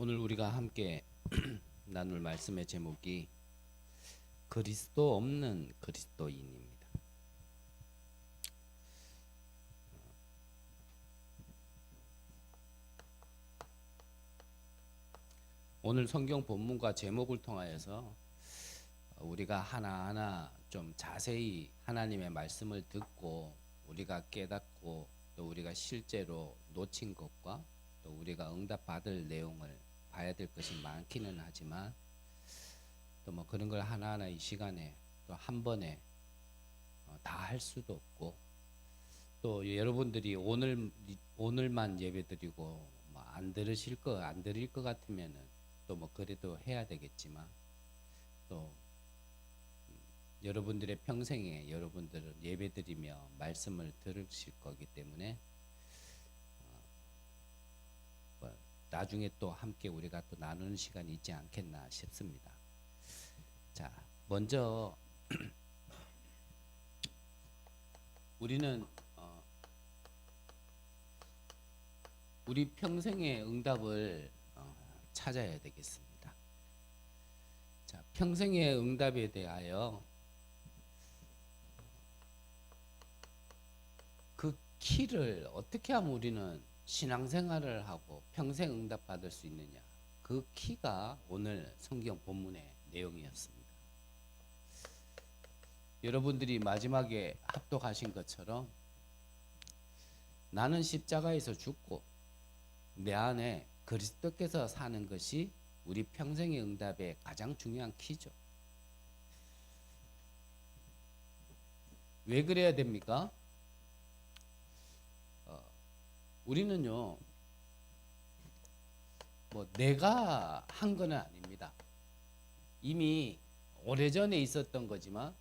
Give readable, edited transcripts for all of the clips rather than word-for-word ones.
오늘 우리가 함께 나눌 말씀의 제목이 그리스도 없는 그리스도인입니다. 오늘 성경 본문과 제목을 통하여서 우리가 하나하나 좀 자세히 하나님의 말씀을 듣고 우리가 깨닫고 또 우리가 실제로 놓친 것과 또 우리가 응답받을 내용을 봐야 될 것이 많기는 하지만 또 뭐 그런 걸 하나하나 이 시간에 또 한 번에 다 할 수도 없고 또 여러분들이 오늘만 예배드리고 뭐 안 드릴 것 같으면은 또 뭐 그래도 해야 되겠지만 또 여러분들의 평생에 여러분들은 예배드리며 말씀을 들으실 거기 때문에 뭐 나중에 또 함께 우리가 또 나누는 시간이 있지 않겠나 싶습니다. 자, 먼저 우리는 우리 평생의 응답을 찾아야 되겠습니다. 자, 평생의 응답에 대하여 그 키를 어떻게 하면 우리는 신앙생활을 하고 평생 응답받을 수 있느냐, 그 키가 오늘 성경 본문의 내용이었습니다. 여러분들이 마지막에 합독하신 것처럼 나는 십자가에서 죽고 내 안에 그리스도께서 사는 것이 우리 평생의 응답의 가장 중요한 키죠. 왜 그래야 됩니까? 우리는요, 뭐 내가 한 건 아닙니다. 이미 오래전에 있었던 거지만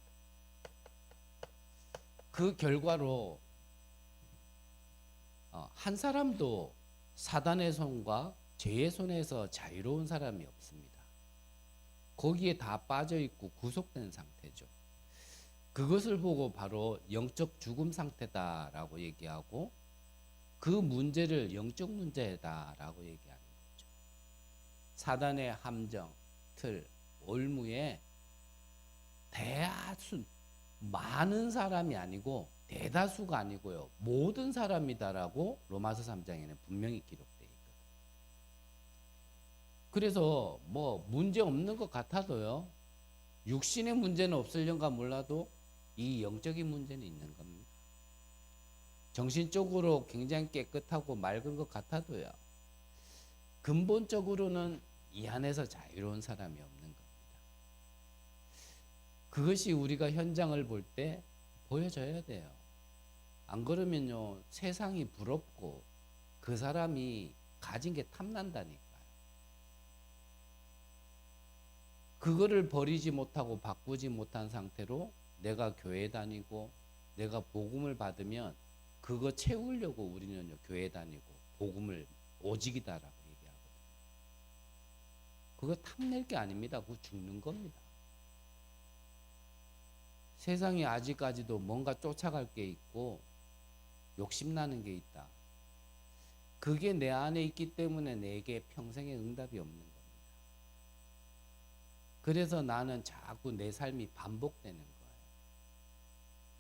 그 결과로 한 사람도 사단의 손과 죄의 손에서 자유로운 사람이 없습니다. 거기에 다 빠져 있고 구속된 상태죠. 그것을 보고 바로 영적 죽음 상태다라고 얘기하고 그 문제를 영적 문제다라고 얘기하는 거죠. 사단의 함정, 틀, 올무에 대다수 많은 사람이 아니고 대다수가 아니고요. 모든 사람이다라고 로마서 3장에는 분명히 기록되어 있거든요. 그래서 뭐 문제 없는 것 같아도요. 육신의 문제는 없을런가 몰라도 이 영적인 문제는 있는 겁니다. 정신적으로 굉장히 깨끗하고 맑은 것 같아도요. 근본적으로는 이 안에서 자유로운 사람이 없는 겁니다. 그것이 우리가 현장을 볼 때 보여져야 돼요. 안 그러면요, 세상이 부럽고 그 사람이 가진 게 탐난다니까요. 그거를 버리지 못하고 바꾸지 못한 상태로 내가 교회 다니고 내가 복음을 받으면 그거 채우려고 우리는 교회 다니고 복음을 오직이다라고 얘기하거든요. 그거 탐낼 게 아닙니다. 그거 죽는 겁니다. 세상이 아직까지도 뭔가 쫓아갈 게 있고 욕심나는 게 있다. 그게 내 안에 있기 때문에 내게 평생의 응답이 없는 겁니다. 그래서 나는 자꾸 내 삶이 반복되는 거예요.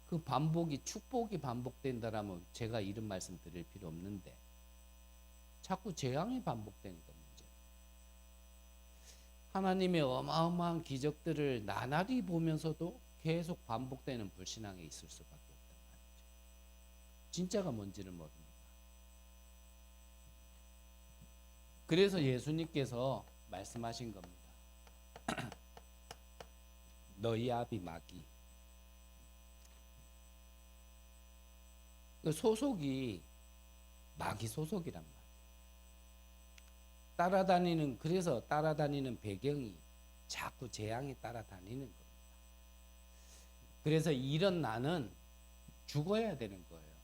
그 반복이 축복이 반복된다라면 제가 이런 말씀 드릴 필요 없는데 자꾸 재앙이 반복되는 거 문제예요. 하나님의 어마어마한 기적들을 나날이 보면서도 계속 반복되는 불신앙에 있을 수밖에 없단 말이죠. 진짜가 뭔지를 모릅니다. 그래서 예수님께서 말씀하신 겁니다. 너희 아비 마귀. 그 소속이 마귀 소속이란 말이에요. 그래서 따라다니는 배경이 자꾸 재앙에 따라다니는 겁니다. 그래서 이런 나는 죽어야 되는 거예요.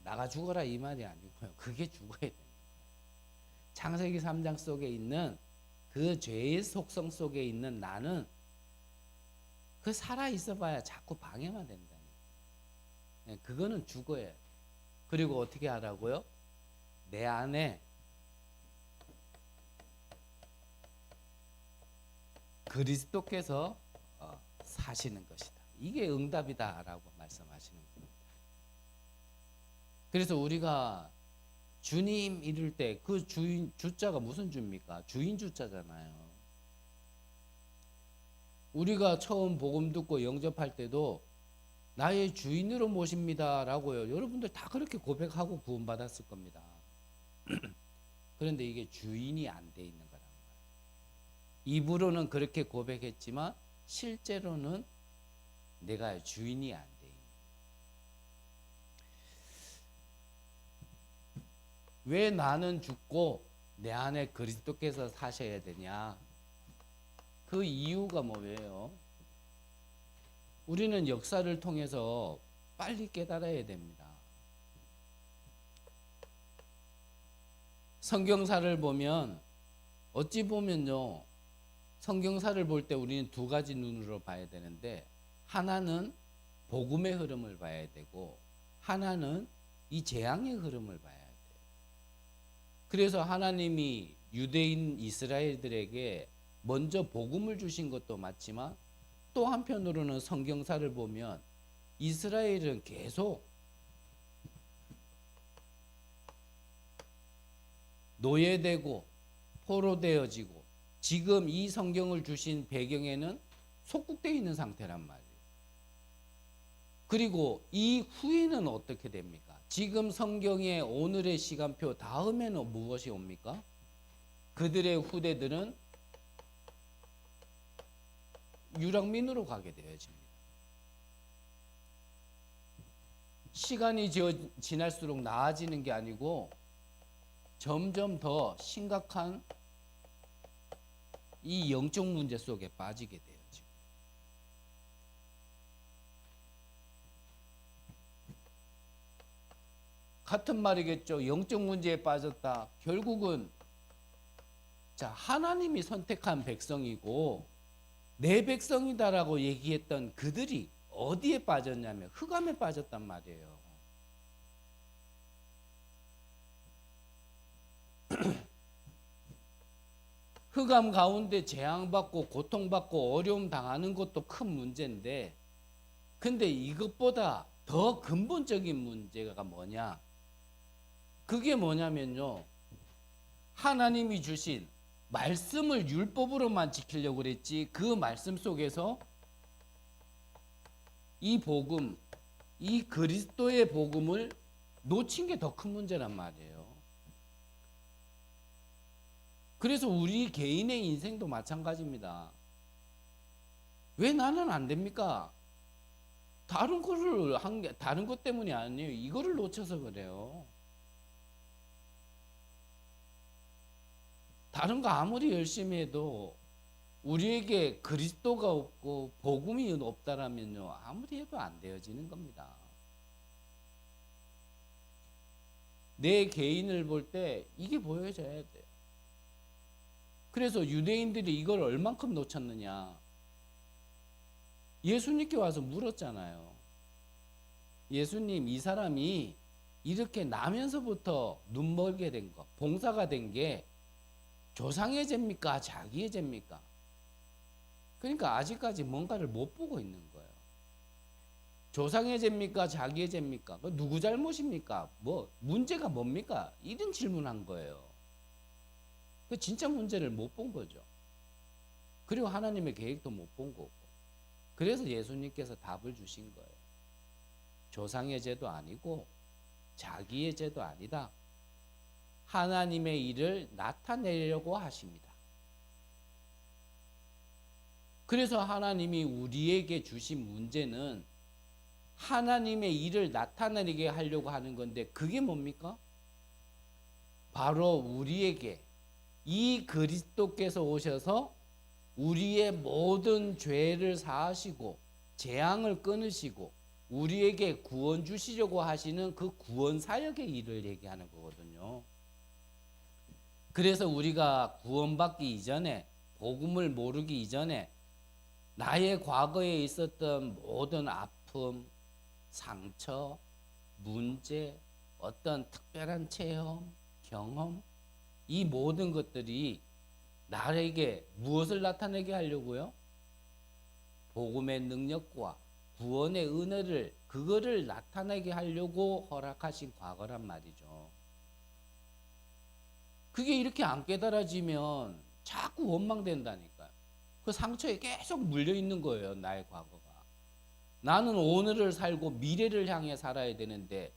나가 죽어라 이 말이 아니고요. 그게 죽어야 되는 거예요. 창세기 3장 속에 있는 그 죄의 속성 속에 있는 나는 그 살아 있어봐야 자꾸 방해만 된다니. 그거는 죽어야 돼. 그리고 어떻게 하라고요? 내 안에 그리스도께서 사시는 것이다. 이게 응답이다라고 말씀하시는 겁니다. 그래서 우리가 주님 이럴 때 그 주인 주자가 무슨 주입니까? 주인 주자잖아요. 우리가 처음 복음 듣고 영접할 때도 나의 주인으로 모십니다라고요. 여러분들 다 그렇게 고백하고 구원받았을 겁니다. 그런데 이게 주인이 안 돼 있는 거란 말이에요. 입으로는 그렇게 고백했지만 실제로는 내가 주인이 안 돼 있는. 왜 나는 죽고 내 안에 그리스도께서 사셔야 되냐? 그 이유가 뭐예요? 우리는 역사를 통해서 빨리 깨달아야 됩니다. 성경사를 보면 어찌 보면요, 성경사를 볼 때 우리는 두 가지 눈으로 봐야 되는데, 하나는 복음의 흐름을 봐야 되고 하나는 이 재앙의 흐름을 봐야 돼요. 그래서 하나님이 유대인 이스라엘들에게 먼저 복음을 주신 것도 맞지만 또 한편으로는 성경사를 보면 이스라엘은 계속 노예되고 포로되어지고 지금 이 성경을 주신 배경에는 속국되어 있는 상태란 말이에요. 그리고 이 후에는 어떻게 됩니까? 지금 성경의 오늘의 시간표 다음에는 무엇이 옵니까? 그들의 후대들은 유랑민으로 가게 되어집니다. 시간이 지날수록 나아지는 게 아니고 점점 더 심각한 이 영적 문제 속에 빠지게 되어집니다. 같은 말이겠죠. 영적 문제에 빠졌다. 결국은 자, 하나님이 선택한 백성이고 내 백성이다라고 얘기했던 그들이 어디에 빠졌냐면 흑암에 빠졌단 말이에요. 흑암 가운데 재앙받고 고통받고 어려움 당하는 것도 큰 문제인데, 근데 이것보다 더 근본적인 문제가 뭐냐? 그게 뭐냐면요, 하나님이 주신 말씀을 율법으로만 지키려고 그랬지, 그 말씀 속에서 이 복음, 이 그리스도의 복음을 놓친 게 더 큰 문제란 말이에요. 그래서 우리 개인의 인생도 마찬가지입니다. 왜 나는 안 됩니까? 다른 거를 한 게 다른 것 때문이 아니에요. 이거를 놓쳐서 그래요. 다른 거 아무리 열심히 해도 우리에게 그리스도가 없고 복음이 없다라면요, 아무리 해도 안 되어지는 겁니다. 내 개인을 볼 때 이게 보여져야 돼요. 그래서 유대인들이 이걸 얼만큼 놓쳤느냐? 예수님께 와서 물었잖아요. 예수님, 이 사람이 이렇게 나면서부터 눈멀게 된 거, 봉사가 된 게 조상의 죄입니까? 자기의 죄입니까? 그러니까 아직까지 뭔가를 못 보고 있는 거예요. 조상의 죄입니까? 자기의 죄입니까? 누구 잘못입니까? 뭐 문제가 뭡니까? 이런 질문한 거예요. 그 진짜 문제를 못 본 거죠. 그리고 하나님의 계획도 못 본 거고. 그래서 예수님께서 답을 주신 거예요. 조상의 죄도 아니고 자기의 죄도 아니다. 하나님의 일을 나타내려고 하십니다. 그래서 하나님이 우리에게 주신 문제는 하나님의 일을 나타내게 하려고 하는 건데, 그게 뭡니까? 바로 우리에게 이 그리스도께서 오셔서 우리의 모든 죄를 사하시고 재앙을 끊으시고 우리에게 구원 주시려고 하시는 그 구원 사역의 일을 얘기하는 거거든요. 그래서 우리가 구원받기 이전에, 복음을 모르기 이전에 나의 과거에 있었던 모든 아픔, 상처, 문제, 어떤 특별한 체험, 경험, 이 모든 것들이 나에게 무엇을 나타내게 하려고요? 복음의 능력과 구원의 은혜를 그거를 나타내게 하려고 허락하신 과거란 말이죠. 그게 이렇게 안 깨달아지면 자꾸 원망된다니까요. 그 상처에 계속 물려 있는 거예요, 나의 과거가. 나는 오늘을 살고 미래를 향해 살아야 되는데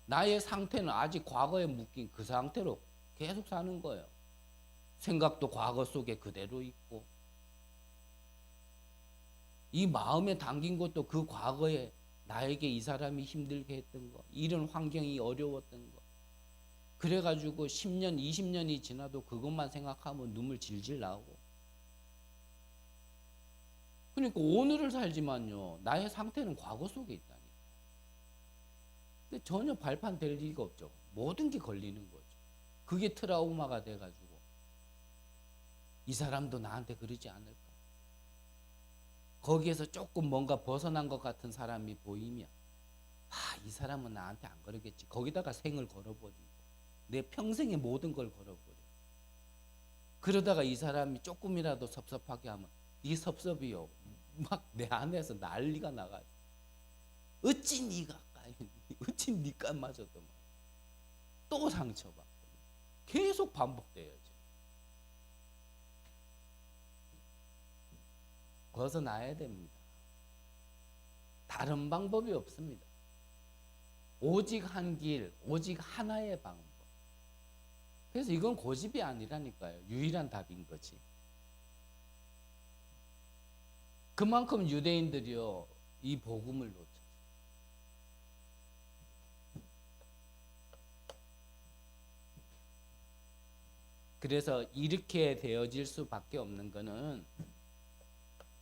나의 상태는 아직 과거에 묶인 그 상태로 계속 사는 거예요. 생각도 과거 속에 그대로 있고, 이 마음에 담긴 것도 그 과거에 나에게 이 사람이 힘들게 했던 거, 이런 환경이 어려웠던 거. 그래가지고 10년, 20년이 지나도 그것만 생각하면 눈물 질질 나오고. 그러니까 오늘을 살지만요, 나의 상태는 과거 속에 있다니까. 근데 전혀 발판될 리가 없죠. 모든 게 걸리는 거죠. 그게 트라우마가 돼가지고 이 사람도 나한테 그러지 않을까. 거기에서 조금 뭔가 벗어난 것 같은 사람이 보이면 이 사람은 나한테 안 그러겠지. 거기다가 생을 걸어버리고 내 평생의 모든 걸 걸어버려. 그러다가 이 사람이 조금이라도 섭섭하게 하면 이 섭섭이요, 막 내 안에서 난리가 나가지고 어찌 네가 까이니, 어찌 네가 맞아도 또 상처받고 계속 반복돼야죠. 벗어나야 됩니다. 다른 방법이 없습니다. 오직 한 길, 오직 하나의 방법. 그래서 이건 고집이 아니라니까요. 유일한 답인 거지. 그만큼 유대인들이요, 이 복음을 놓쳤어요. 그래서 이렇게 되어질 수밖에 없는 거는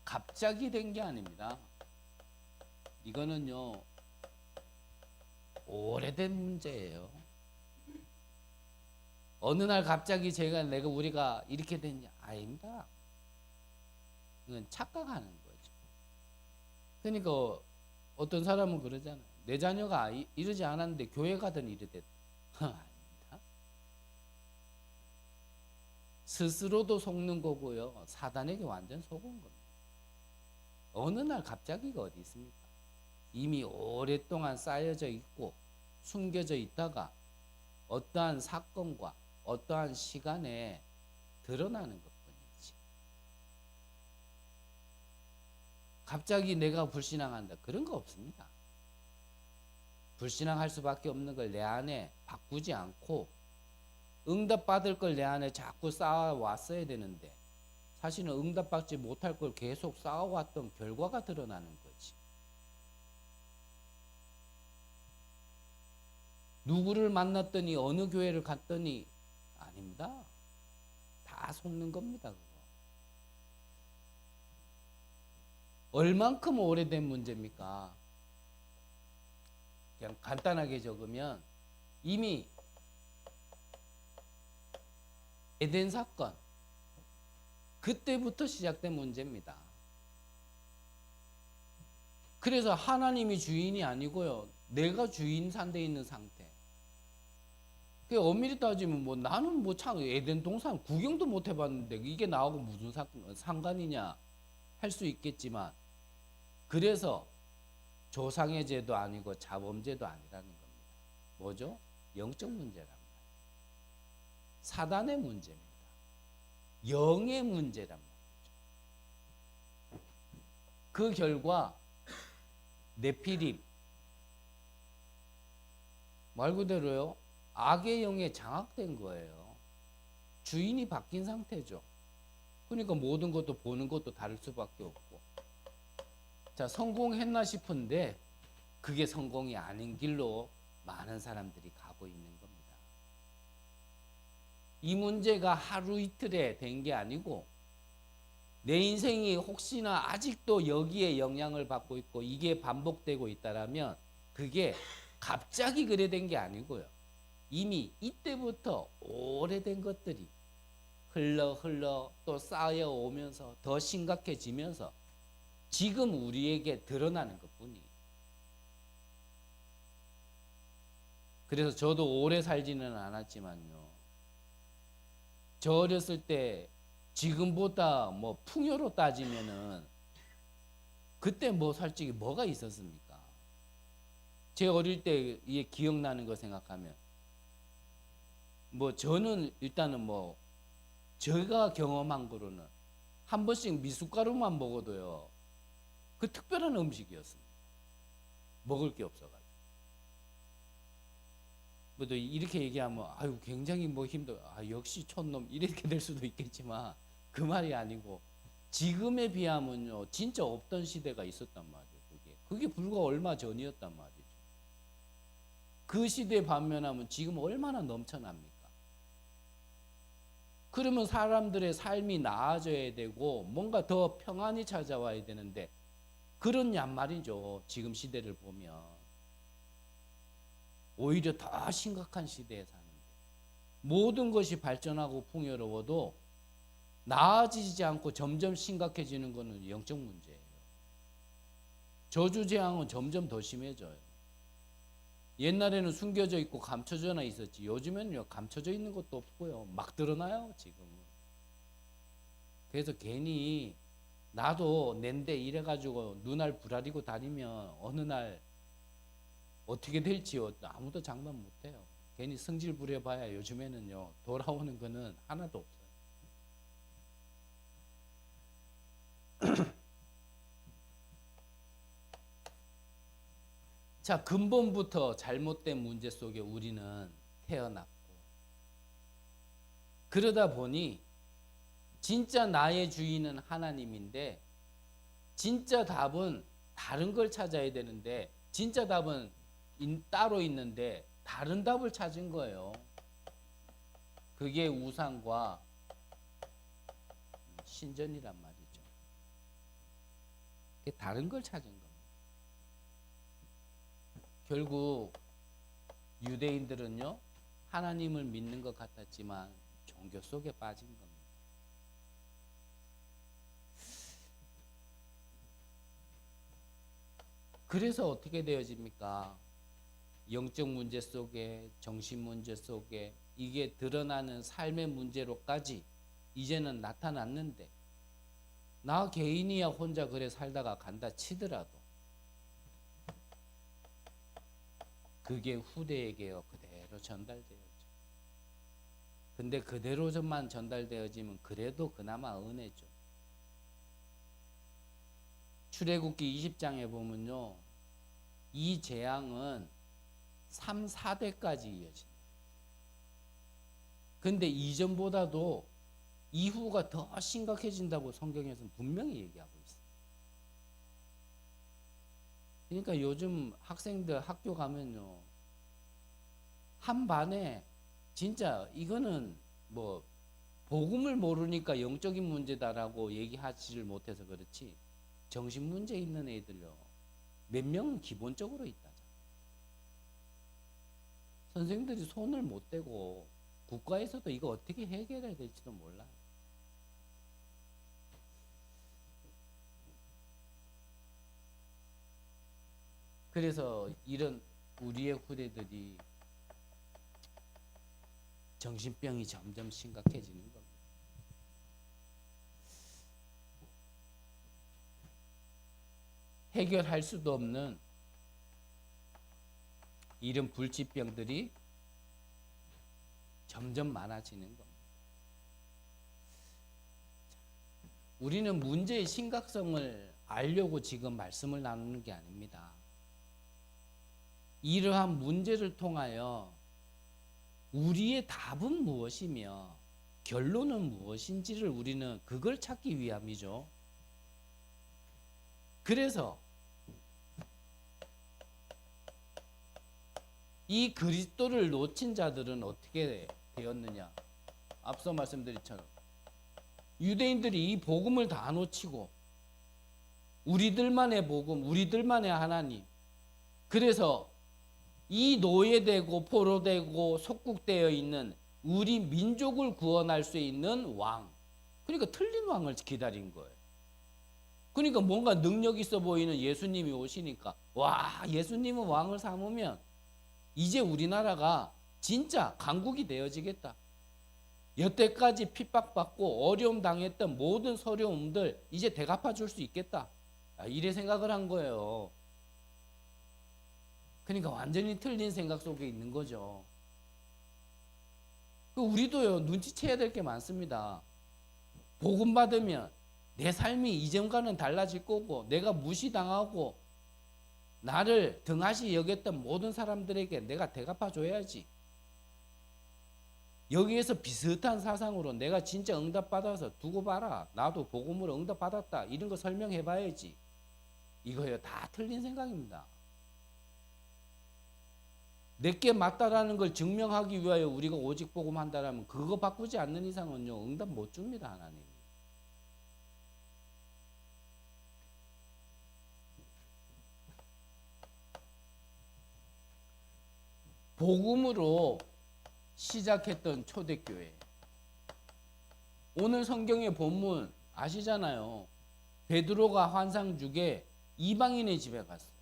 갑자기 된 게 아닙니다. 이거는요, 오래된 문제예요. 어느 날 갑자기 우리가 이렇게 됐냐? 아닙니다. 이건 착각하는 거죠. 그러니까 어떤 사람은 그러잖아요. 내 자녀가 이러지 않았는데 교회 가더니 이래 됐다. 아닙니다. 스스로도 속는 거고요, 사단에게 완전 속은 겁니다. 어느 날 갑자기가 어디 있습니까? 이미 오랫동안 쌓여져 있고 숨겨져 있다가 어떠한 사건과 어떠한 시간에 드러나는 것뿐이지. 갑자기 내가 불신앙한다, 그런 거 없습니다. 불신앙할 수밖에 없는 걸 내 안에 바꾸지 않고 응답받을 걸 내 안에 자꾸 쌓아왔어야 되는데 사실은 응답받지 못할 걸 계속 쌓아왔던 결과가 드러나는 거지. 누구를 만났더니 어느 교회를 갔더니 아닙니다. 다 속는 겁니다. 그거. 얼만큼 오래된 문제입니까? 그냥 간단하게 적으면 이미 에덴 사건, 그때부터 시작된 문제입니다. 그래서 하나님이 주인이 아니고요, 내가 주인 산대에 있는 상태. 그 엄밀히 따지면 나는 참 에덴 동산 구경도 못 해봤는데 이게 나하고 무슨 상관이냐 할 수 있겠지만, 그래서 조상의 죄도 아니고 자범죄도 아니라는 겁니다. 뭐죠? 영적 문제란 말이에요. 사단의 문제입니다. 영의 문제란 말이죠. 그 결과 네피림, 말 그대로요, 악의 영에 장악된 거예요. 주인이 바뀐 상태죠. 그러니까 모든 것도 보는 것도 다를 수밖에 없고. 자, 성공했나 싶은데 그게 성공이 아닌 길로 많은 사람들이 가고 있는 겁니다. 이 문제가 하루 이틀에 된 게 아니고 내 인생이 혹시나 아직도 여기에 영향을 받고 있고 이게 반복되고 있다라면 그게 갑자기 그래 된 게 아니고요, 이미 이때부터 오래된 것들이 흘러 또 쌓여오면서 더 심각해지면서 지금 우리에게 드러나는 것뿐이에요. 그래서 저도 오래 살지는 않았지만요, 저 어렸을 때 지금보다 뭐 풍요로 따지면은 그때 뭐 솔직히 뭐가 있었습니까? 제 어릴 때 이게 기억나는 거 생각하면 뭐 저는 일단은 뭐 제가 경험한 거로는 한 번씩 미숫가루만 먹어도요 그 특별한 음식이었습니다. 먹을 게 없어가지고. 뭐 또 이렇게 얘기하면 아유 굉장히 뭐 힘들어. 아 역시 촌놈 이렇게 될 수도 있겠지만 그 말이 아니고 지금에 비하면요 진짜 없던 시대가 있었단 말이에요. 그게 불과 얼마 전이었단 말이죠. 그 시대에 반면하면 지금 얼마나 넘쳐납니까? 그러면 사람들의 삶이 나아져야 되고 뭔가 더 평안이 찾아와야 되는데 그렇냔 말이죠. 지금 시대를 보면 오히려 더 심각한 시대에 사는데 모든 것이 발전하고 풍요로워도 나아지지 않고 점점 심각해지는 것은 영적 문제예요. 저주재앙은 점점 더 심해져요. 옛날에는 숨겨져 있고 감춰져나 있었지 요즘에는요 감춰져 있는 것도 없고요 막 드러나요 지금은. 그래서 괜히 나도 낸데 이래가지고 눈알 부라리고 다니면 어느 날 어떻게 될지 아무도 장담 못해요. 괜히 성질 부려봐야 요즘에는요 돌아오는 거는 하나도 없어요. 자, 근본부터 잘못된 문제 속에 우리는 태어났고 그러다 보니 진짜 나의 주인은 하나님인데 진짜 답은 다른 걸 찾아야 되는데 진짜 답은 따로 있는데 다른 답을 찾은 거예요. 그게 우상과 신전이란 말이죠. 그게 다른 걸 찾은 겁니다. 결국 유대인들은요 하나님을 믿는 것 같았지만 종교 속에 빠진 겁니다. 그래서 어떻게 되어집니까? 영적 문제 속에 정신 문제 속에 이게 드러나는 삶의 문제로까지 이제는 나타났는데 나 개인이야 혼자 그래 살다가 간다 치더라도 그게 후대에게요 그대로 전달되어져. 근데 그대로만 전달되어지면 그래도 그나마 은혜죠. 출애굽기 20장에 보면요 이 재앙은 3, 4대까지 이어진다. 근데 이전보다도 이후가 더 심각해진다고 성경에서는 분명히 얘기하고 있습니다. 그러니까 요즘 학생들 학교 가면요 한 반에 진짜 이거는 뭐 복음을 모르니까 영적인 문제다라고 얘기하지를 못해서 그렇지 정신 문제 있는 애들요 몇 명은 기본적으로 있다잖아. 선생님들이 손을 못 대고 국가에서도 이거 어떻게 해결해야 될지도 몰라요. 그래서 이런 우리의 후대들이 정신병이 점점 심각해지는 겁니다. 해결할 수도 없는 이런 불치병들이 점점 많아지는 겁니다. 우리는 문제의 심각성을 알려고 지금 말씀을 나누는 게 아닙니다. 이러한 문제를 통하여 우리의 답은 무엇이며 결론은 무엇인지를 우리는 그걸 찾기 위함이죠. 그래서 이 그리스도를 놓친 자들은 어떻게 되었느냐? 앞서 말씀드렸처럼 유대인들이 이 복음을 다 놓치고 우리들만의 복음, 우리들만의 하나님. 그래서 이 노예되고 포로되고 속국되어 있는 우리 민족을 구원할 수 있는 왕. 그러니까 틀린 왕을 기다린 거예요. 그러니까 뭔가 능력 있어 보이는 예수님이 오시니까 와 예수님은 왕을 삼으면 이제 우리나라가 진짜 강국이 되어지겠다. 여태까지 핍박받고 어려움 당했던 모든 서러움들 이제 대갚아 줄 수 있겠다. 이래 생각을 한 거예요. 그러니까 완전히 틀린 생각 속에 있는 거죠. 우리도요, 눈치채야 될 게 많습니다. 복음 받으면 내 삶이 이전과는 달라질 거고, 내가 무시당하고 나를 등하시 여겼던 모든 사람들에게 내가 대갚아 줘야지. 여기에서 비슷한 사상으로 내가 진짜 응답받아서 두고 봐라, 나도 복음으로 응답받았다, 이런 거 설명해 봐야지. 이거요, 다 틀린 생각입니다. 내게 맞다라는 걸 증명하기 위하여 우리가 오직 복음 한다라면 그거 바꾸지 않는 이상은요, 응답 못 줍니다, 하나님. 복음으로 시작했던 초대교회. 오늘 성경의 본문 아시잖아요. 베드로가 환상 중에 이방인의 집에 갔어요.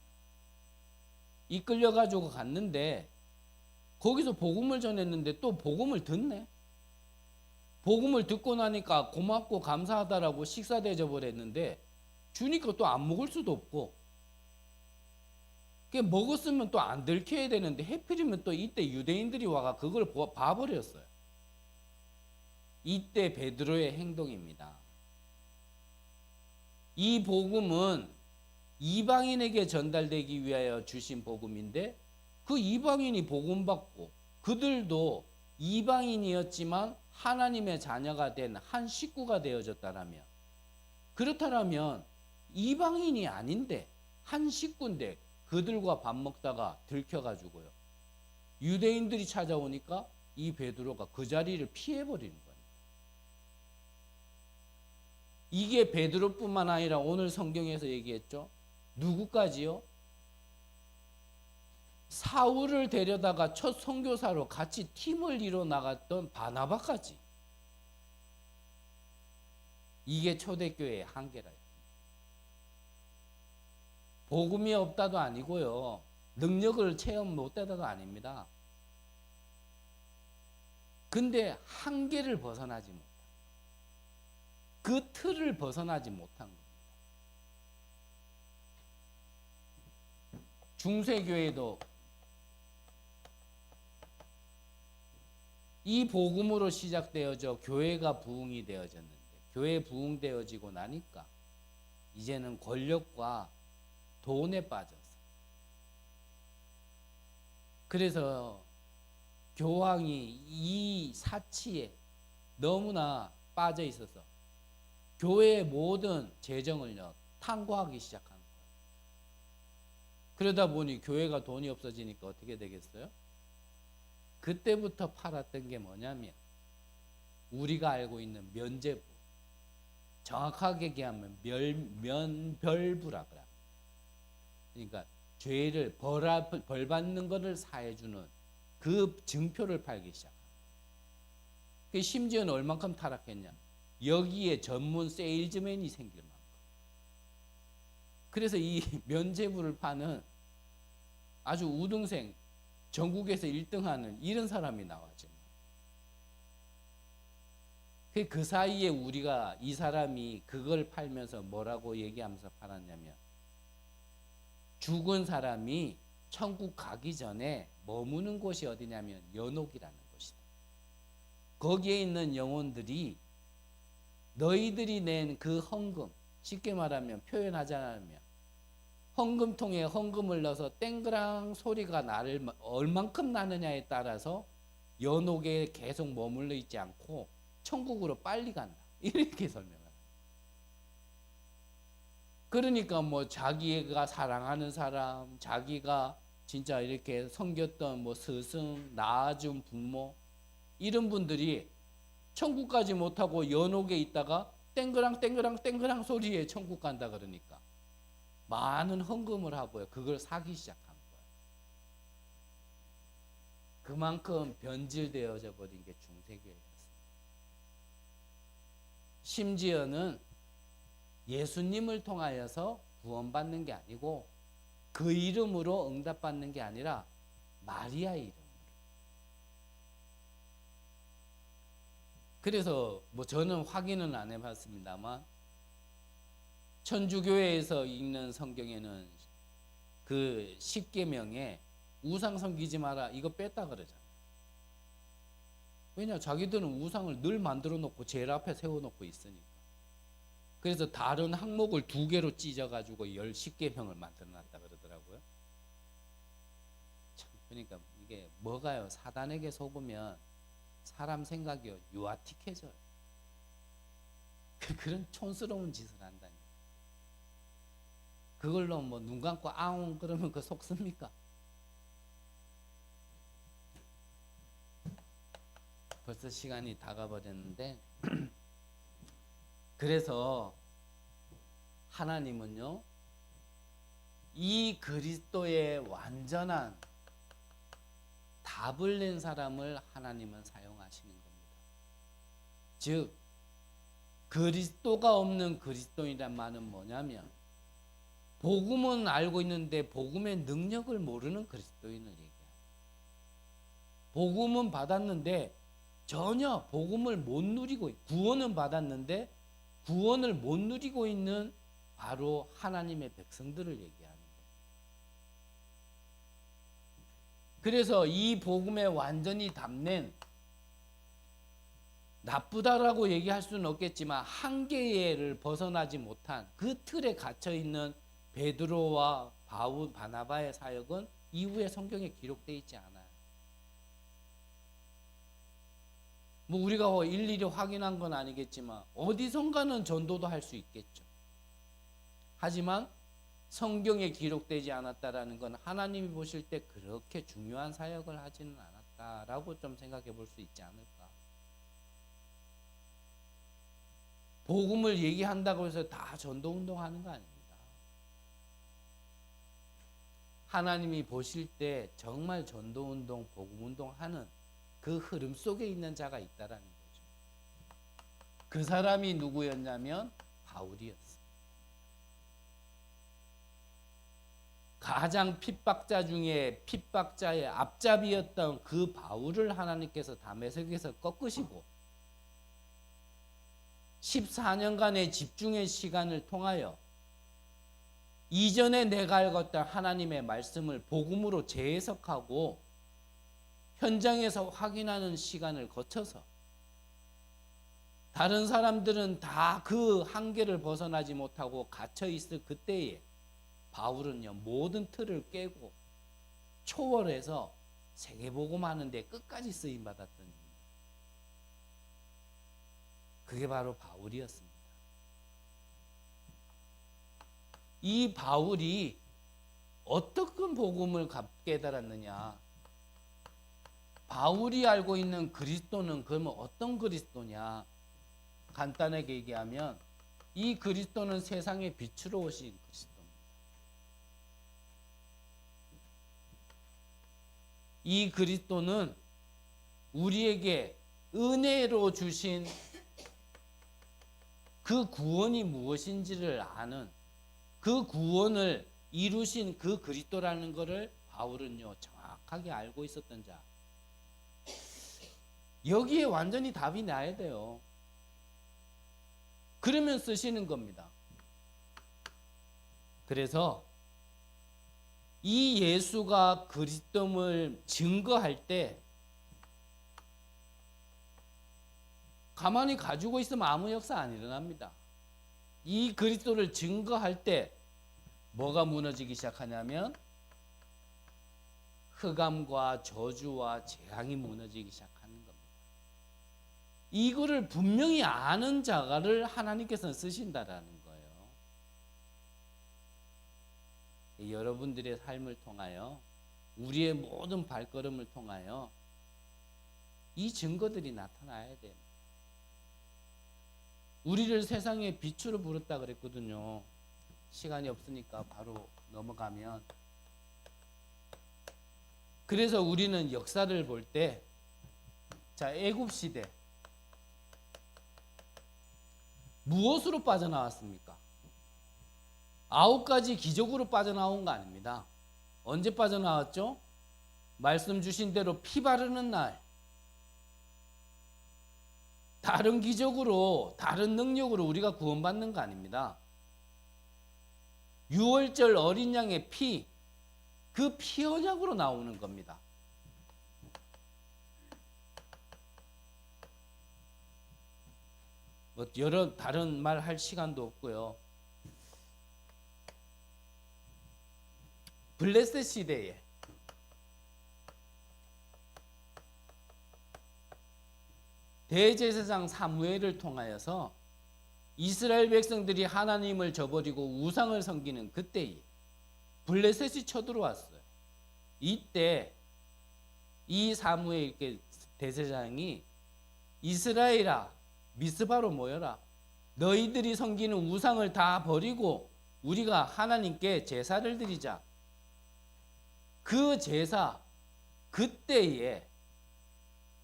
이끌려가지고 갔는데 거기서 복음을 전했는데 또 복음을 듣네. 복음을 듣고 나니까 고맙고 감사하다라고 식사 대접을 했는데 주니까 또 안 먹을 수도 없고, 먹었으면 또 안 들켜야 되는데 해필이면 또 이때 유대인들이 와가 그걸 봐버렸어요. 이때 베드로의 행동입니다. 이 복음은 이방인에게 전달되기 위하여 주신 복음인데, 그 이방인이 복음 받고 그들도 이방인이었지만 하나님의 자녀가 된 한 식구가 되어졌다라면, 그렇다면 이방인이 아닌데 한 식구인데 그들과 밥 먹다가 들켜가지고요, 유대인들이 찾아오니까 이 베드로가 그 자리를 피해버리는 겁니다. 이게 베드로뿐만 아니라 오늘 성경에서 얘기했죠. 누구까지요? 사울을 데려다가 첫 선교사로 같이 팀을 이뤄 나갔던 바나바까지. 이게 초대교회의 한계라. 복음이 없다도 아니고요, 능력을 체험 못하다도 아닙니다. 근데 한계를 벗어나지 못한, 그 틀을 벗어나지 못한 겁니다. 중세교회도 이 복음으로 시작되어져 교회가 부흥이 되어졌는데, 교회 부흥되어지고 나니까 이제는 권력과 돈에 빠져서, 그래서 교황이 이 사치에 너무나 빠져 있어서 교회의 모든 재정을요 탐구하기 시작한 거예요. 그러다 보니 교회가 돈이 없어지니까 어떻게 되겠어요? 그때부터 팔았던 게 뭐냐면 우리가 알고 있는 면죄부, 정확하게 얘기하면 면별부라 그래요. 그러니까 죄를 벌 받는 것을 사해주는 그 증표를 팔기 시작합니다. 심지어는 얼만큼 타락했냐? 여기에 전문 세일즈맨이 생길 만큼. 그래서 이 면죄부를 파는 아주 우등생, 전국에서 1등하는 이런 사람이 나왔죠. 그 사이에 우리가 이 사람이 그걸 팔면서 뭐라고 얘기하면서 팔았냐면, 죽은 사람이 천국 가기 전에 머무는 곳이 어디냐면 연옥이라는 곳이다. 거기에 있는 영혼들이 너희들이 낸 그 헌금, 쉽게 말하면 표현하자면 헌금통에 헌금을 넣어서 땡그랑 소리가 나를 얼만큼 나느냐에 따라서 연옥에 계속 머물러 있지 않고 천국으로 빨리 간다, 이렇게 설명합니다. 그러니까 뭐 자기가 사랑하는 사람, 자기가 진짜 이렇게 섬겼던 뭐 스승, 낳아준 부모, 이런 분들이 천국까지 못하고 연옥에 있다가 땡그랑 땡그랑 땡그랑 소리에 천국 간다 그러니까 많은 헌금을 하고요, 그걸 사기 시작한 거예요. 그만큼 변질되어져 버린 게 중세교회였습니다. 심지어는 예수님을 통하여서 구원받는 게 아니고 그 이름으로 응답받는 게 아니라 마리아의 이름으로. 그래서 뭐 저는 확인은 안 해봤습니다만 천주교회에서 읽는 성경에는 그 10계명에 우상 섬기지 마라 이거 뺐다 그러잖아요. 왜냐 자기들은 우상을 늘 만들어 놓고 제일 앞에 세워 놓고 있으니까. 그래서 다른 항목을 2개로 찢어 가지고 10계명을 만들어 놨다 그러더라고요. 참, 그러니까 이게 뭐가요? 사단에게 속으면 사람 생각이 유아틱해져요. 그런 촌스러운 짓을 한다니. 그걸로 뭐 눈 감고 아웅 그러면 그 속습니까? 벌써 시간이 다가버렸는데 그래서 하나님은요 이 그리스도의 완전한 답을 낸 사람을 하나님은 사용하시는 겁니다. 즉 그리스도가 없는 그리스도인이란 말은 뭐냐면 복음은 알고 있는데 복음의 능력을 모르는 그리스도인을 얘기해요. 복음은 받았는데 전혀 복음을 못 누리고 구원은 받았는데 구원을 못 누리고 있는 바로 하나님의 백성들을 얘기하는 거예요. 그래서 이 복음에 완전히 담는 나쁘다라고 얘기할 수는 없겠지만 한계를 벗어나지 못한 그 틀에 갇혀 있는 베드로와 바울, 바나바의 사역은 이후에 성경에 기록되어 있지 않아요. 뭐 우리가 일일이 확인한 건 아니겠지만 어디선가는 전도도 할 수 있겠죠. 하지만 성경에 기록되지 않았다라는 건 하나님이 보실 때 그렇게 중요한 사역을 하지는 않았다라고 좀 생각해 볼 수 있지 않을까. 복음을 얘기한다고 해서 다 전도운동하는 거 아닙니다. 하나님이 보실 때 정말 전도운동, 복음운동 하는 그 흐름 속에 있는 자가 있다라는 거죠. 그 사람이 누구였냐면 바울이었어요. 가장 핍박자 중에 핍박자의 앞잡이였던 그 바울을 하나님께서 다메섹에서 꺾으시고 14년간의 집중의 시간을 통하여 이전에 내가 읽었던 하나님의 말씀을 복음으로 재해석하고 현장에서 확인하는 시간을 거쳐서 다른 사람들은 다 그 한계를 벗어나지 못하고 갇혀 있을 그때에 바울은요 모든 틀을 깨고 초월해서 세계복음 하는데 끝까지 쓰임 받았던 입니다. 그게 바로 바울이었습니다. 이 바울이 어떻게 복음을 깨달았느냐? 바울이 알고 있는 그리스도는 그러면 어떤 그리스도냐? 간단하게 얘기하면 이 그리스도는 세상의 빛으로 오신 그리스도입니다. 이 그리스도는 우리에게 은혜로 주신 그 구원이 무엇인지를 아는 그 구원을 이루신 그 그리스도라는 것을 바울은요 정확하게 알고 있었던 자. 여기에 완전히 답이 나야 돼요. 그러면 쓰시는 겁니다. 그래서 이 예수가 그리스도임을 증거할 때 가만히 가지고 있으면 아무 역사 안 일어납니다. 이 그리스도를 증거할 때 뭐가 무너지기 시작하냐면 흑암과 저주와 재앙이 무너지기 시작하는 겁니다. 이거를 분명히 아는 자가를 하나님께서는 쓰신다라는 거예요. 여러분들의 삶을 통하여 우리의 모든 발걸음을 통하여 이 증거들이 나타나야 돼요. 우리를 세상의 빛으로 부르다 그랬거든요. 시간이 없으니까 바로 넘어가면 그래서 우리는 역사를 볼 때 자, 애굽 시대 무엇으로 빠져나왔습니까? 9가지 기적으로 빠져나온 거 아닙니다. 언제 빠져나왔죠? 말씀 주신 대로 피 바르는 날 다른 기적으로 다른 능력으로 우리가 구원받는 거 아닙니다. 유월절 어린 양의 피, 그 피 언약으로 나오는 겁니다. 뭐 여러 다른 말 할 시간도 없고요. 블레셋 시대에 대제사장 사무엘을 통하여서 이스라엘 백성들이 하나님을 저버리고 우상을 섬기는 그때에 블레셋이 쳐들어왔어요. 이때 이 사무엘 대제사장이 이스라엘아 미스바로 모여라. 너희들이 섬기는 우상을 다 버리고 우리가 하나님께 제사를 드리자. 그 제사 그때에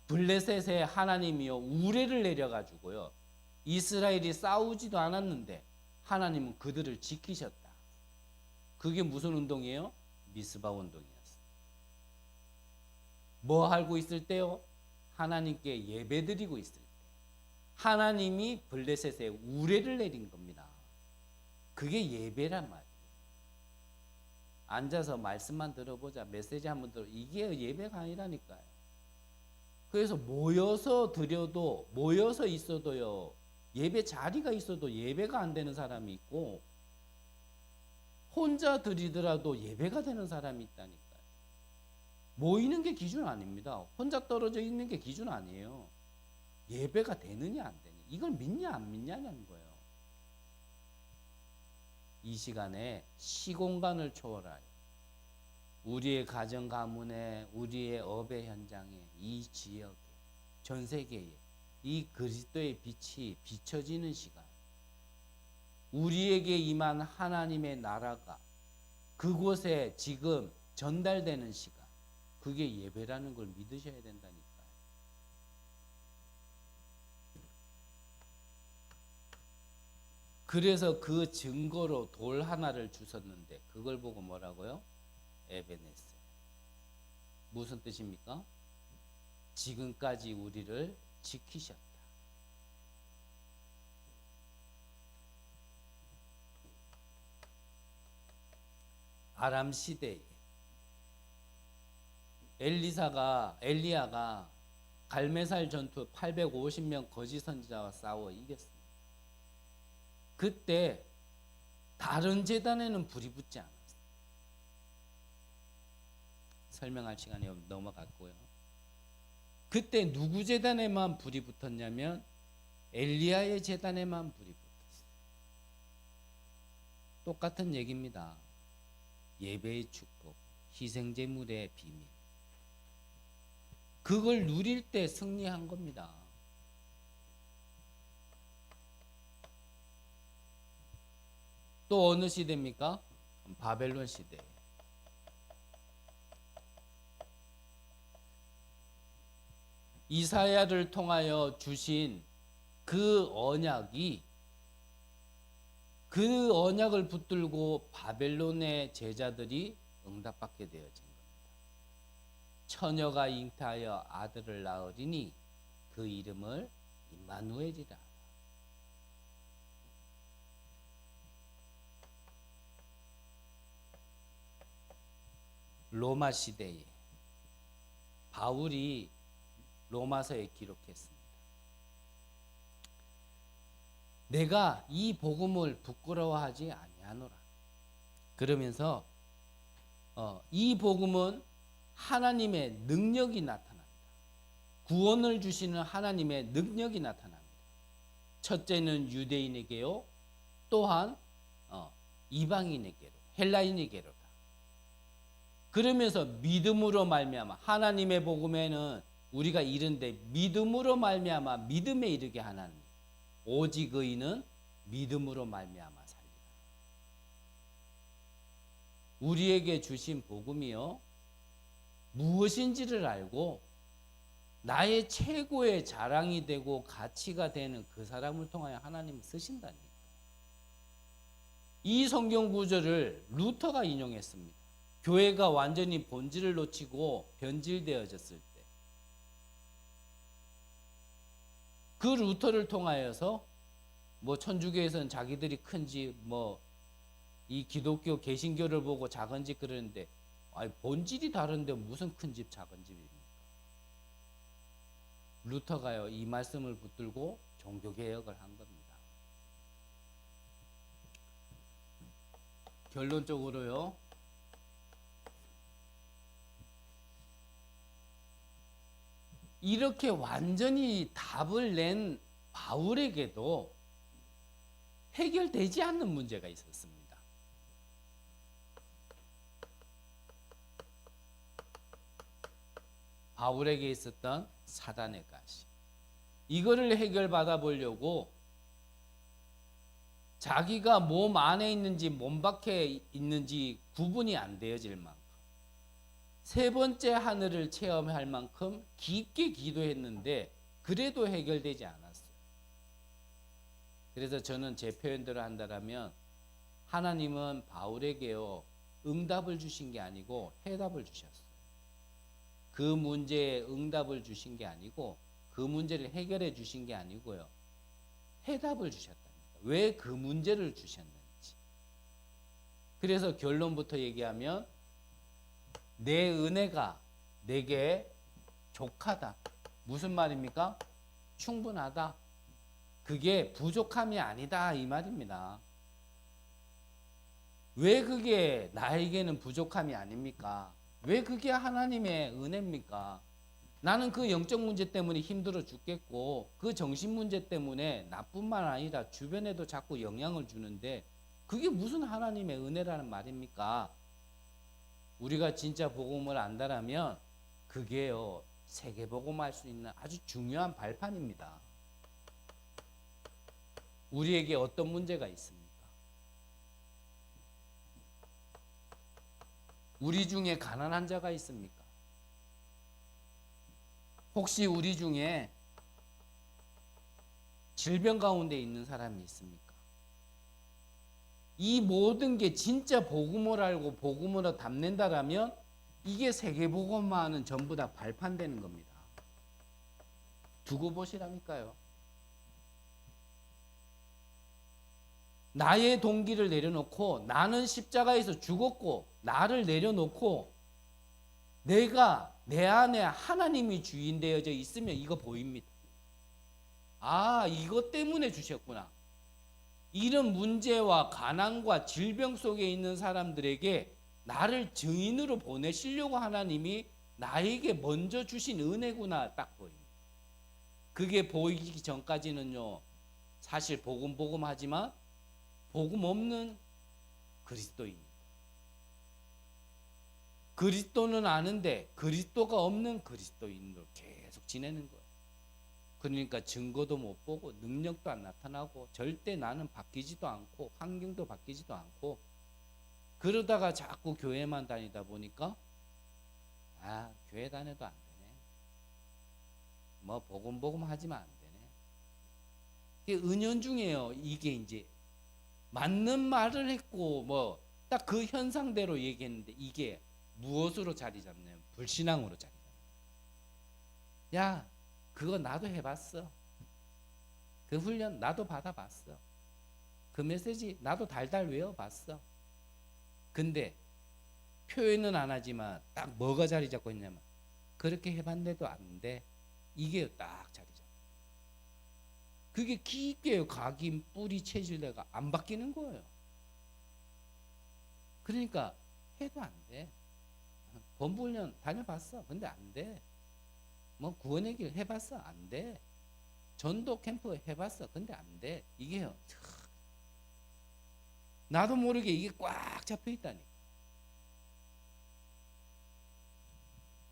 블레셋의 하나님이요 우레를 내려가지고요 이스라엘이 싸우지도 않았는데 하나님은 그들을 지키셨다. 그게 무슨 운동이에요? 미스바 운동이었어요. 뭐 하고 있을 때요? 하나님께 예배드리고 있을 때 하나님이 블레셋에 우레를 내린 겁니다. 그게 예배란 말이에요. 앉아서 말씀만 들어보자, 메시지 한번 들어, 이게 예배가 아니라니까요. 그래서 모여서 드려도, 모여서 있어도요, 예배 자리가 있어도 예배가 안 되는 사람이 있고, 혼자 드리더라도 예배가 되는 사람이 있다니까요. 모이는 게 기준 아닙니다. 혼자 떨어져 있는 게 기준 아니에요. 예배가 되느냐 안 되느냐, 이걸 믿냐 안 믿냐는 거예요. 이 시간에 시공간을 초월하여 우리의 가정 가문에, 우리의 업의 현장에, 이 지역에, 전 세계에 이 그리스도의 빛이 비춰지는 시간, 우리에게 임한 하나님의 나라가 그곳에 지금 전달되는 시간, 그게 예배라는 걸 믿으셔야 된다니까요. 그래서 그 증거로 돌 하나를 주셨는데 그걸 보고 뭐라고요? 에베네스. 무슨 뜻입니까? 지금까지 우리를 지키셨다. 아람 시대에 엘리야가 갈메살 전투 850명 거짓 선지자와 싸워 이겼습니다. 그때 다른 제단에는 불이 붙지 않았어요. 설명할 시간이 넘어갔고요. 그때 누구 제단에만 불이 붙었냐면 엘리야의 제단에만 불이 붙었어요. 똑같은 얘기입니다. 예배의 축복, 희생제물의 비밀, 그걸 누릴 때 승리한 겁니다. 또 어느 시대입니까? 바벨론 시대. 이사야를 통하여 주신 그 언약이, 그 언약을 붙들고 바벨론의 제자들이 응답받게 되어진 겁니다. 처녀가 잉태하여 아들을 낳으리니 그 이름을 임마누엘이라. 로마 시대에 바울이 로마서에 기록했습니다. 내가 이 복음을 부끄러워하지 아니하노라. 그러면서 이 복음은 하나님의 능력이 나타납니다. 구원을 주시는 하나님의 능력이 나타납니다. 첫째는 유대인에게요, 또한 이방인에게로, 헬라인에게로다. 그러면서 믿음으로 말미암아, 하나님의 복음에는 우리가 이른데 믿음으로 말미암아 믿음에 이르게 하나님, 오직 의인은 믿음으로 말미암아 살리라. 우리에게 주신 복음이요, 무엇인지를 알고 나의 최고의 자랑이 되고 가치가 되는 그 사람을 통하여 하나님을 쓰신다니까. 이 성경 구절을 루터가 인용했습니다. 교회가 완전히 본질을 놓치고 변질되어졌을 때, 그 루터를 통하여서 뭐 천주교에서는 자기들이 큰지 뭐 이 기독교 개신교를 보고 작은 집 그러는데 아니 본질이 다른데 무슨 큰 집 작은 집입니까? 루터가요 이 말씀을 붙들고 종교개혁을 한 겁니다. 결론적으로요 이렇게 완전히 답을 낸 바울에게도 해결되지 않는 문제가 있었습니다. 바울에게 있었던 사단의 가시. 이거를 해결받아 보려고 자기가 몸 안에 있는지 몸 밖에 있는지 구분이 안 되어질 만큼 세 번째 하늘을 체험할 만큼 깊게 기도했는데 그래도 해결되지 않았어요. 그래서 저는 제 표현대로 한다면 하나님은 바울에게요 응답을 주신 게 아니고 해답을 주셨어요. 그 문제에 응답을 주신 게 아니고 그 문제를 해결해 주신 게 아니고요 해답을 주셨답니다. 왜 그 문제를 주셨는지. 그래서 결론부터 얘기하면 내 은혜가 내게 족하다. 무슨 말입니까? 충분하다. 그게 부족함이 아니다 이 말입니다. 왜 그게 나에게는 부족함이 아닙니까? 왜 그게 하나님의 은혜입니까? 나는 그 영적 문제 때문에 힘들어 죽겠고 그 정신 문제 때문에 나뿐만 아니라 주변에도 자꾸 영향을 주는데 그게 무슨 하나님의 은혜라는 말입니까? 우리가 진짜 복음을 안다라면 그게요 세계복음할 수 있는 아주 중요한 발판입니다. 우리에게 어떤 문제가 있습니까? 우리 중에 가난한 자가 있습니까? 혹시 우리 중에 질병 가운데 있는 사람이 있습니까? 이 모든 게 진짜 복음을 알고 복음으로 담는다라면 이게 세계복음화는 전부 다 발판되는 겁니다. 두고 보시라니까요. 나의 동기를 내려놓고 나는 십자가에서 죽었고 나를 내려놓고 내가 내 안에 하나님이 주인 되어져 있으면 이거 보입니다. 아, 이것 때문에 주셨구나. 이런 문제와 가난과 질병 속에 있는 사람들에게 나를 증인으로 보내시려고 하나님이 나에게 먼저 주신 은혜구나 딱 보입니다. 그게 보이기 전까지는요 사실 복음 하지만 복음 없는 그리스도입니다. 그리스도는 아는데 그리스도가 없는 그리스도인으로 계속 지내는 거예요. 그러니까 증거도 못 보고 능력도 안 나타나고 절대 나는 바뀌지도 않고 환경도 바뀌지도 않고 그러다가 자꾸 교회만 다니다 보니까 아 교회 다녀도 안 되네. 뭐 복음 하지만 안 되네. 이게 은연중에요. 이게 이제 맞는 말을 했고 뭐 딱 그 현상대로 얘기했는데 이게 무엇으로 자리 잡냐면 불신앙으로 자리 잡는. 야 그거 나도 해봤어. 그 훈련 나도 받아봤어. 그 메시지 나도 달달 외워봤어. 근데 표현은 안 하지만 딱 뭐가 자리 잡고 있냐면 그렇게 해봤는데도 안 돼. 이게 딱 자리 잡고. 그게 깊게 각인 뿌리 체질내가 안 바뀌는 거예요. 그러니까 해도 안 돼. 본부훈련 다녀봤어. 근데 안 돼. 뭐 구원의 길 해봤어. 안 돼. 전도 캠프 해봤어. 근데 안 돼. 이게요. 나도 모르게 이게 꽉 잡혀 있다니.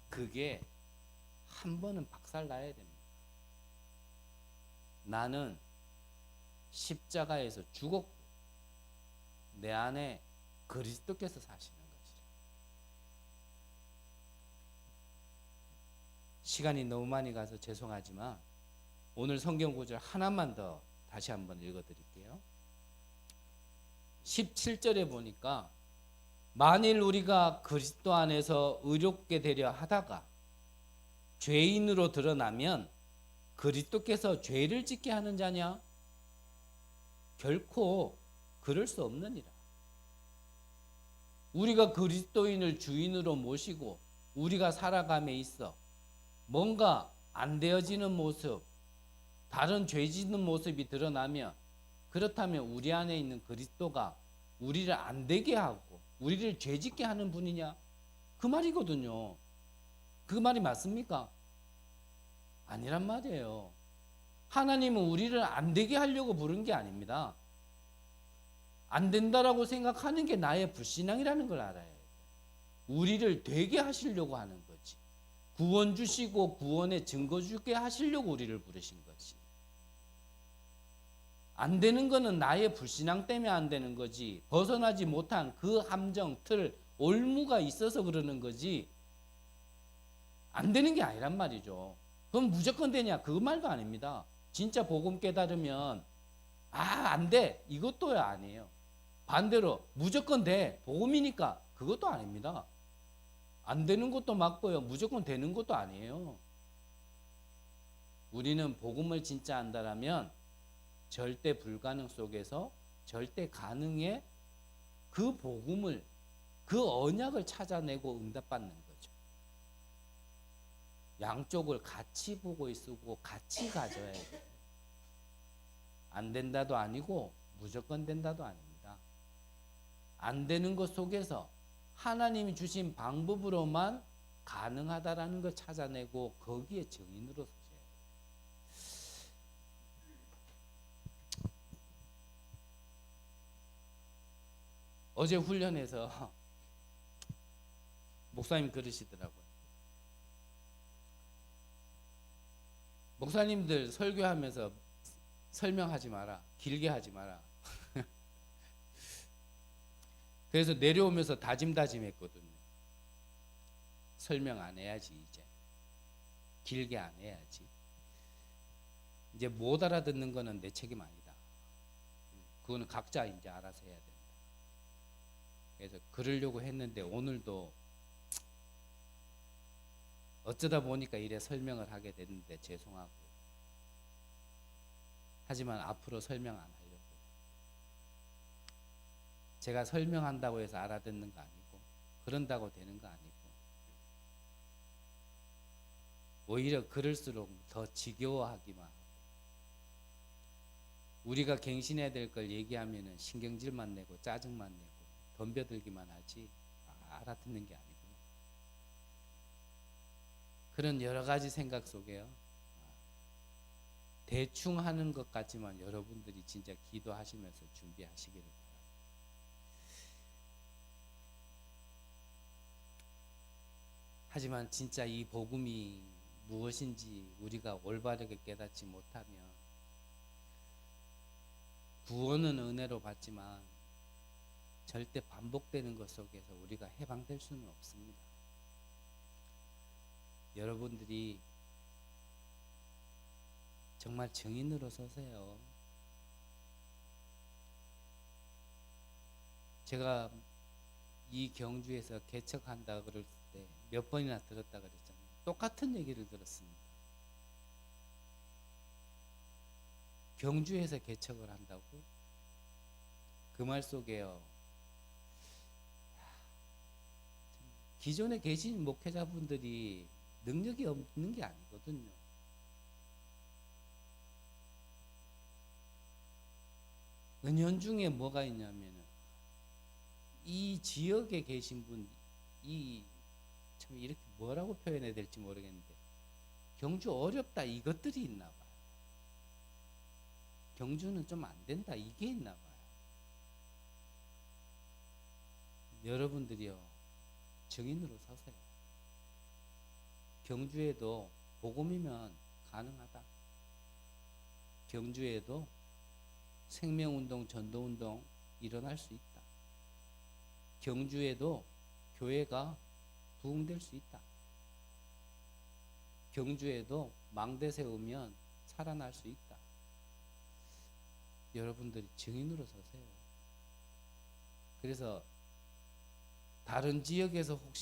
그게 한 번은 박살 나야 됩니다. 나는 십자가에서 죽었고 내 안에 그리스도께서 사시는 것이라. 시간이 너무 많이 가서 죄송하지만 오늘 성경 구절 하나만 더 다시 한번 읽어드릴게요. 17절에 보니까 만일 우리가 그리스도 안에서 의롭게 되려 하다가 죄인으로 드러나면 그리스도께서 죄를 짓게 하는 자냐? 결코 그럴 수 없느니라. 우리가 그리스도인을 주인으로 모시고 우리가 살아감에 있어 뭔가 안 되어지는 모습, 다른 죄 짓는 모습이 드러나면, 그렇다면 우리 안에 있는 그리스도가 우리를 안 되게 하고 우리를 죄 짓게 하는 분이냐? 그 말이거든요. 그 말이 맞습니까? 아니란 말이에요. 하나님은 우리를 안 되게 하려고 부른 게 아닙니다. 안 된다라고 생각하는 게 나의 불신앙이라는 걸 알아야 돼요. 우리를 되게 하시려고 하는 거지. 구원 주시고 구원의 증거 주게 하시려고 우리를 부르신 거지. 안 되는 거는 나의 불신앙 때문에 안 되는 거지. 벗어나지 못한 그 함정, 틀, 올무가 있어서 그러는 거지. 안 되는 게 아니란 말이죠. 그럼 무조건 되냐? 그 말도 아닙니다. 진짜 복음 깨달으면 안 돼. 이것도 아니에요. 반대로 무조건 돼. 복음이니까 그것도 아닙니다. 안 되는 것도 맞고요. 무조건 되는 것도 아니에요. 우리는 복음을 진짜 안다라면 절대 불가능 속에서 절대 가능의 그 복음을, 그 언약을 찾아내고 응답받는 거죠. 양쪽을 같이 보고 있고 같이 가져야 돼요. 안 된다도 아니고 무조건 된다도 아닙니다. 안 되는 것 속에서 하나님이 주신 방법으로만 가능하다라는 걸 찾아내고 거기에 증인으로 서셔야 돼요. 어제 훈련에서 목사님 그러시더라고요. 목사님들 설교하면서 설명하지 마라. 길게 하지 마라. 그래서 내려오면서 다짐했거든요. 설명 안 해야지 이제. 길게 안 해야지. 이제 못 알아듣는 거는 내 책임 아니다. 그거는 각자 이제 알아서 해야 된다. 그래서 그러려고 했는데 오늘도 어쩌다 보니까 이래 설명을 하게 됐는데 죄송하고요. 하지만 앞으로 설명 안 하려고요. 제가 설명한다고 해서 알아듣는 거 아니고 그런다고 되는 거 아니고 오히려 그럴수록 더 지겨워하기만 하고 우리가 갱신해야 될 걸 얘기하면은 신경질만 내고 짜증만 내고 덤벼들기만 하지 알아듣는 게 아니구나. 그런 여러 가지 생각 속에요. 대충 하는 것 같지만 여러분들이 진짜 기도하시면서 준비하시기를 바랍니다. 하지만 진짜 이 복음이 무엇인지 우리가 올바르게 깨닫지 못하면 구원은 은혜로 받지만 절대 반복되는 것 속에서 우리가 해방될 수는 없습니다. 여러분들이 정말 증인으로 서세요. 제가 이 경주에서 개척한다 그럴 때 몇 번이나 들었다 그랬잖아요. 똑같은 얘기를 들었습니다. 경주에서 개척을 한다고? 그 말 속에요. 기존에 계신 목회자분들이 능력이 없는 게 아니거든요. 은연중에 뭐가 있냐면은 이 지역에 계신 분, 참 이렇게 뭐라고 표현해야 될지 모르겠는데 경주 어렵다 이것들이 있나 봐요. 경주는 좀 안 된다 이게 있나 봐요. 여러분들이요 증인으로 서세요. 경주에도 복음이면 가능하다. 경주에도 생명운동, 전도운동 일어날 수 있다. 경주에도 교회가 부흥될 수 있다. 경주에도 망대 세우면 살아날 수 있다. 여러분들이 증인으로 서세요. 그래서 다른 지역에서 혹시나